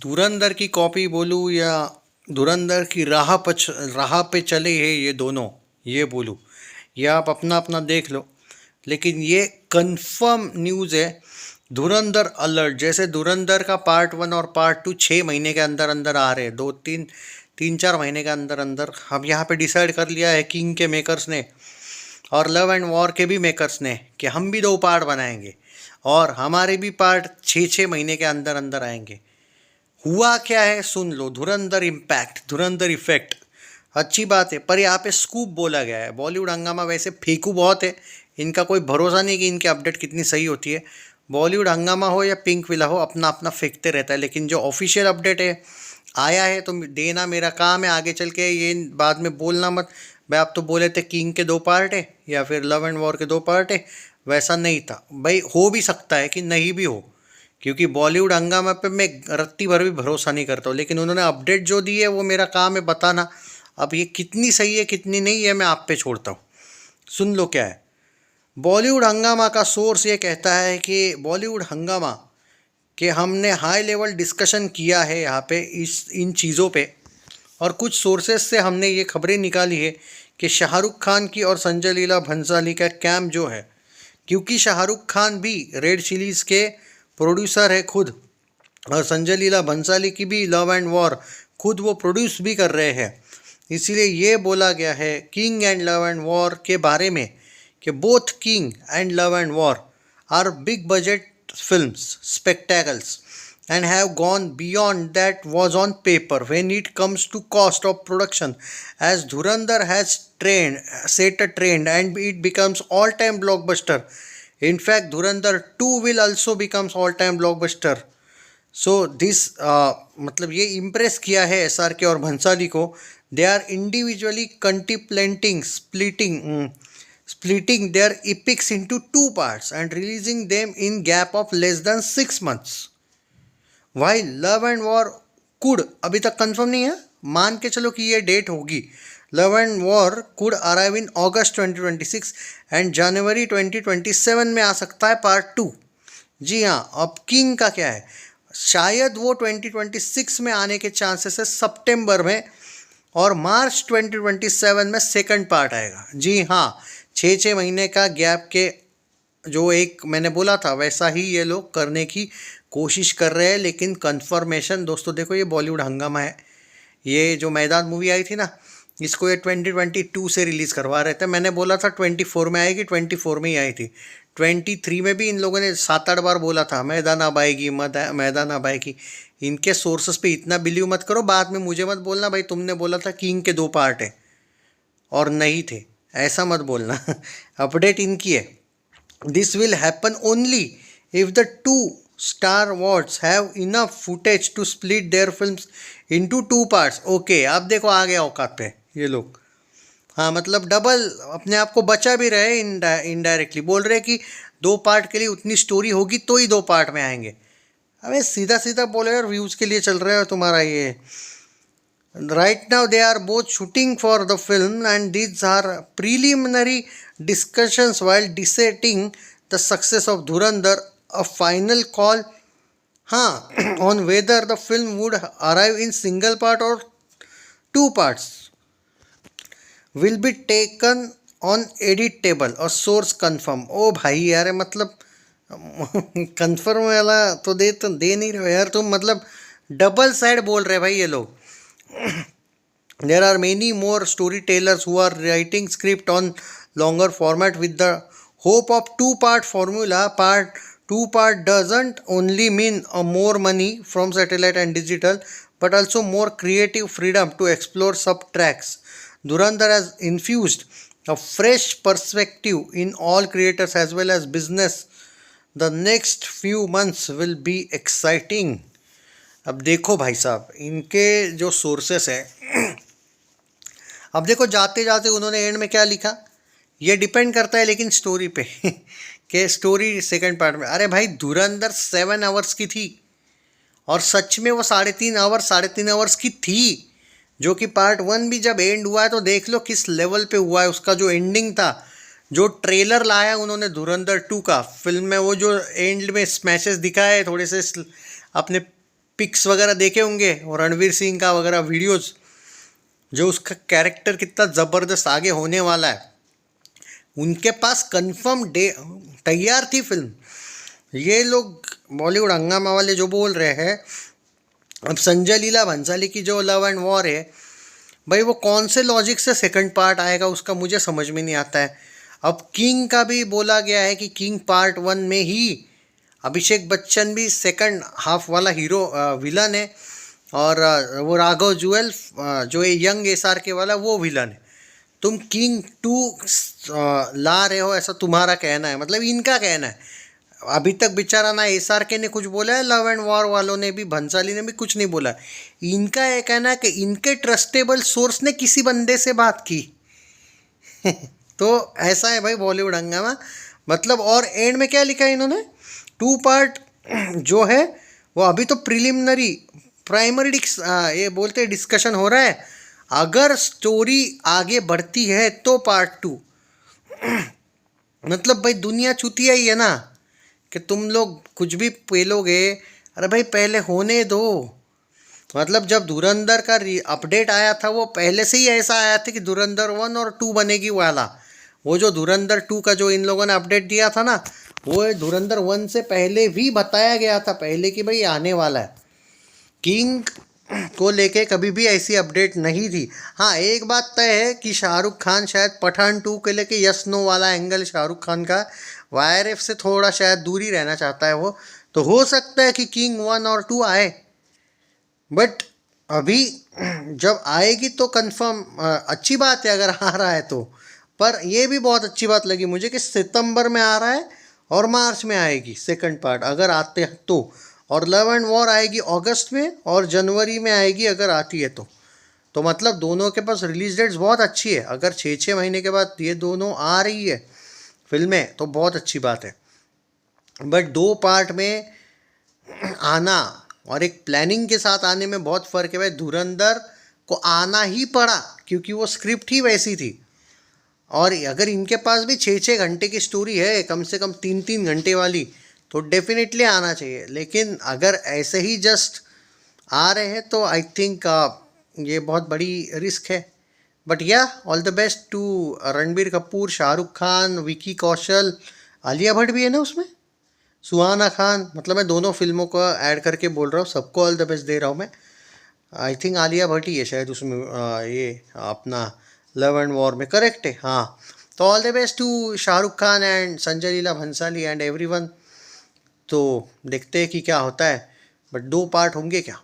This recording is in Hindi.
धुरंधर की कॉपी बोलूँ या धुरंधर की राह पे चले हैं ये दोनों, ये बोलूँ, ये आप अपना अपना देख लो। लेकिन ये कंफर्म न्यूज़ है, धुरंधर अलर्ट। जैसे धुरंधर का पार्ट 1 और पार्ट 2 6 महीने के अंदर अंदर आ रहे हैं, 2 3 3 4 महीने के अंदर अंदर। हम यहाँ पे डिसाइड कर लिया है किंग के मेकर्स ने और लव एंड वॉर के भी मेकर्स ने कि हम भी 2 पार्ट बनाएंगे और हमारे भी पार्ट 6 6 महीने के अंदर अंदर आएंगे। हुआ क्या है सुन लो, धुरंधर इम्पैक्ट, धुरंधर इफेक्ट। अच्छी बात है, पर यहाँ पे स्कूप बोला गया है। बॉलीवुड हंगामा वैसे फेंकू बहुत है, इनका कोई भरोसा नहीं कि इनकी अपडेट कितनी सही होती है। बॉलीवुड हंगामा हो या पिंक विला हो, अपना अपना फेंकते रहता है। लेकिन जो ऑफिशियल अपडेट है आया है तो देना मेरा काम है। आगे चल के ये बाद में बोलना मत भाई आप तो बोले थे किंग के 2 पार्ट है या फिर लव एंड वॉर के 2 पार्ट है। वैसा नहीं था भाई, हो भी सकता है कि नहीं भी हो, क्योंकि बॉलीवुड हंगामा पे मैं रत्ती भर भी भरोसा नहीं करता हूँ। लेकिन उन्होंने अपडेट जो दी है वो मेरा काम है बताना। अब ये कितनी सही है कितनी नहीं है मैं आप पे छोड़ता हूँ। सुन लो क्या है। बॉलीवुड हंगामा का सोर्स ये कहता है कि बॉलीवुड हंगामा कि हमने हाई लेवल डिस्कशन किया है यहाँ पे इन चीज़ों पे, और कुछ सोर्सेस से हमने ये खबरें निकाली है कि शाहरुख खान की और संजय लीला भंसाली का कैम्प जो है, क्योंकि शाहरुख खान भी रेड चिलीज़ के प्रोड्यूसर है खुद, और संजय लीला भंसाली की भी लव एंड वॉर खुद वो प्रोड्यूस भी कर रहे हैं। इसीलिए ये बोला गया है King and Love and War के बारे में कि both King and Love and War are big budget films, spectacles, and have gone beyond that was on paper when it comes to cost of production, as Dhurandhar has set a trend and it becomes all-time blockbuster. In fact, Dhurandhar 2 will also becomes all-time blockbuster. So this मतलब ये इम्प्रेस किया है SRK और भंसाली को। They are individually contemplating splitting their epics into 2 parts and releasing them in gap of less than 6 months. While Love and War could, अभी तक कंफर्म नहीं है, मान के चलो कि ये डेट होगी, Love and War could arrive in August 2026 and January 2027 में आ सकता है पार्ट 2। जी हाँ, अब किंग का क्या है, शायद वो 2026 में आने के चांसेस है सितंबर में, और मार्च 2027 में सेकंड पार्ट आएगा। जी हाँ, 6 6 महीने का गैप के जो एक मैंने बोला था वैसा ही ये लोग करने की कोशिश कर रहे हैं। लेकिन कंफर्मेशन दोस्तों देखो, ये बॉलीवुड हंगामा है। ये जो मैदान मूवी आई थी ना, इसको ये 2022 से रिलीज़ करवा रहे थे। मैंने बोला था 24 में आएगी, 24 में ही आई थी। 23 में भी इन लोगों ने 7 8 बार बोला था मैदान अब आएगी, मैदान अब आएगी। इनके सोर्सेस पे इतना बिलीव मत करो, बाद में मुझे मत बोलना भाई तुमने बोला था किंग के 2 पार्ट है और नहीं थे, ऐसा मत बोलना। अपडेट इनकी है। This will happen only if the 2 star wards have enough footage to split their films into 2 parts. Okay, आप देखो आ गया औकात पे ये लोग। हाँ, मतलब डबल अपने आप को बचा भी रहे, इनडायरेक्टली बोल रहे कि 2 पार्ट के लिए उतनी स्टोरी होगी तो ही 2 पार्ट में आएंगे। अबे सीधा सीधा बोले यार, व्यूज़ के लिए चल रहा है तुम्हारा ये। Right now, they are both shooting for the film, and these are preliminary discussions while deciding the success of Dhurandhar. A final call, हाँ, on whether the film would arrive in single part or 2 parts will be taken on edit table और source confirm। ओ भाई यार, मतलब कंफर्म वाला तो दे नहीं रहे यार तुम, मतलब डबल साइड बोल रहे भाई ये लोग। There are many more storytellers who are writing script on longer format with the hope of 2 part formula. 2 part doesn't only mean more money from satellite and digital, but also more creative freedom to explore sub-tracks. Dhurandhar has infused a fresh perspective in all creators as well as business. The next few months will be exciting. अब देखो भाई साहब, इनके जो सोर्सेस हैं, अब देखो जाते जाते उन्होंने एंड में क्या लिखा, ये डिपेंड करता है लेकिन स्टोरी पे कि स्टोरी सेकंड पार्ट में। अरे भाई, धुरंधर 7 आवर्स की थी और सच में वो 3.5 आवर्स की थी, जो कि पार्ट 1 भी जब एंड हुआ है तो देख लो किस लेवल पे हुआ है। उसका जो एंडिंग था, जो ट्रेलर लाया उन्होंने धुरंधर 2 का फिल्म में, वो जो एंड में स्मैशेस दिखाए थोड़े से अपने पिक्स वगैरह देखे होंगे और रणवीर सिंह का वगैरह वीडियोस, जो उसका कैरेक्टर कितना ज़बरदस्त आगे होने वाला है, उनके पास कंफर्म डे तैयार थी फिल्म। ये लोग बॉलीवुड हंगामा वाले जो बोल रहे हैं, अब संजय लीला भंसाली की जो लव एंड वॉर है भाई, वो कौन से लॉजिक से सेकंड पार्ट आएगा उसका मुझे समझ में नहीं आता है। अब किंग का भी बोला गया है कि किंग पार्ट 1 में ही अभिषेक बच्चन भी सेकंड हाफ वाला हीरो विलन है, और वो राघव जुएल जो ये यंग एसआर के वाला वो विलन है। तुम किंग 2 ला रहे हो, ऐसा तुम्हारा कहना है, मतलब इनका कहना है। अभी तक बेचारा ना एसआर के ने कुछ बोला है, लव एंड वॉर वालों ने भी, भंसाली ने भी कुछ नहीं बोला। इनका ये कहना है कि इनके ट्रस्टेबल सोर्स ने किसी बंदे से बात की तो ऐसा है भाई बॉलीवुड हंगामा। मतलब और एंड में क्या लिखा है इन्होंने, 2 पार्ट जो है वो अभी तो प्रिलिमिनरी प्राइमरी ये बोलते हैं डिस्कशन हो रहा है, अगर स्टोरी आगे बढ़ती है तो पार्ट 2 मतलब भाई दुनिया चुतिया ही है ना कि तुम लोग कुछ भी पेलोगे। अरे भाई पहले होने दो। मतलब जब धुरंधर का अपडेट आया था वो पहले से ही ऐसा आया था कि धुरंधर 1 और 2 बनेगी वाला। वो जो धुरंधर 2 का जो इन लोगों ने अपडेट दिया था ना, वो धुरंधर 1 से पहले भी बताया गया था पहले कि भाई आने वाला है। किंग को लेके कभी भी ऐसी अपडेट नहीं थी। हाँ एक बात तय है कि शाहरुख खान शायद पठान 2 के लेके यस नो वाला एंगल शाहरुख खान का वाईआरएफ से थोड़ा शायद दूरी रहना चाहता है वो, तो हो सकता है कि किंग 1 और 2 आए। बट अभी जब आएगी तो कंफर्म अच्छी बात है अगर आ रहा है तो। पर ये भी बहुत अच्छी बात लगी मुझे कि सितंबर में आ रहा है और मार्च में आएगी सेकंड पार्ट अगर आते हैं तो, और लव एंड वॉर आएगी अगस्त में और जनवरी में आएगी अगर आती है तो मतलब दोनों के पास रिलीज डेट्स बहुत अच्छी है। अगर 6-6 महीने के बाद ये दोनों आ रही है फिल्में तो बहुत अच्छी बात है। बट 2 पार्ट में आना और एक प्लानिंग के साथ आने में बहुत फ़र्क है भाई। धुरंधर को आना ही पड़ा क्योंकि वो स्क्रिप्ट ही वैसी थी, और अगर इनके पास भी 6-6 घंटे की स्टोरी है, कम से कम 3-3 घंटे वाली, तो डेफिनेटली आना चाहिए। लेकिन अगर ऐसे ही जस्ट आ रहे हैं तो आई थिंक ये बहुत बड़ी रिस्क है। But yeah all the best to Ranbir Kapoor, Shahrukh Khan, Vicky Kaushal, Alia Bhatt भी है ना उसमें, सुहाना खान, मतलब मैं दोनों फिल्मों को ऐड करके बोल रहा हूँ, सबको ऑल द बेस्ट दे रहा हूँ मैं। आई थिंक आलिया भट्ट ही है शायद उसमें ये अपना लव एंड वॉर में, करेक्ट है हाँ। तो all the best to Shahrukh Khan and Sanjay Leela Bhansali and everyone. तो देखते हैं कि क्या होता है, बट 2 पार्ट होंगे क्या।